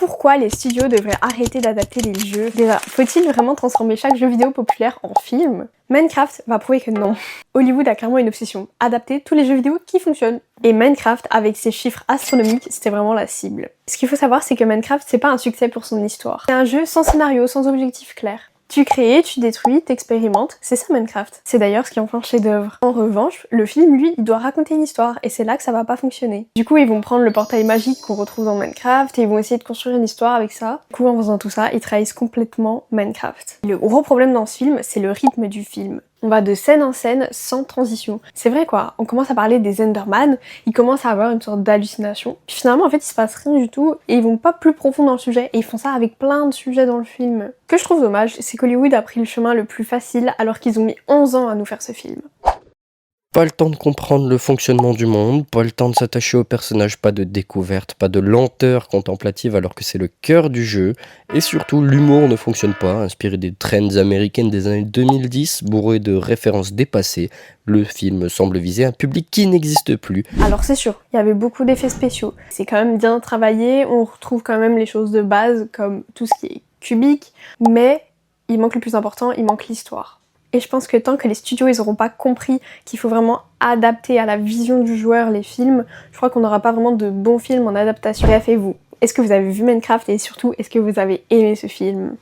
Pourquoi les studios devraient arrêter d'adapter les jeux? Déjà, faut-il vraiment transformer chaque jeu vidéo populaire en film? Minecraft va prouver que non. Hollywood a clairement une obsession, adapter tous les jeux vidéo qui fonctionnent. Et Minecraft, avec ses chiffres astronomiques, c'était vraiment la cible. Ce qu'il faut savoir, c'est que Minecraft, c'est pas un succès pour son histoire. C'est un jeu sans scénario, sans objectif clair. Tu crées, tu détruis, t'expérimentes, c'est ça Minecraft. C'est d'ailleurs ce qui en fait un chef-d'œuvre. En revanche, le film, lui, il doit raconter une histoire, et c'est là que ça va pas fonctionner. Du coup, ils vont prendre le portail magique qu'on retrouve dans Minecraft, et ils vont essayer de construire une histoire avec ça. Du coup, en faisant tout ça, ils trahissent complètement Minecraft. Le gros problème dans ce film, c'est le rythme du film. On va de scène en scène sans transition. C'est vrai quoi, on commence à parler des Enderman, ils commencent à avoir une sorte d'hallucination. Puis finalement en fait il se passe rien du tout et ils vont pas plus profond dans le sujet et ils font ça avec plein de sujets dans le film. Ce que je trouve dommage, c'est qu'Hollywood a pris le chemin le plus facile alors qu'ils ont mis 11 ans à nous faire ce film. Pas le temps de comprendre le fonctionnement du monde, pas le temps de s'attacher aux personnages, pas de découverte, pas de lenteur contemplative alors que c'est le cœur du jeu. Et surtout, l'humour ne fonctionne pas, inspiré des trends américaines des années 2010, bourré de références dépassées. Le film semble viser un public qui n'existe plus. Alors c'est sûr, il y avait beaucoup d'effets spéciaux. C'est quand même bien travaillé, on retrouve quand même les choses de base comme tout ce qui est cubique, mais il manque le plus important, il manque l'histoire. Et je pense que tant que les studios ils auront pas compris qu'il faut vraiment adapter à la vision du joueur les films, je crois qu'on n'aura pas vraiment de bons films en adaptation. Bref, et vous, est-ce que vous avez vu Minecraft et surtout est-ce que vous avez aimé ce film?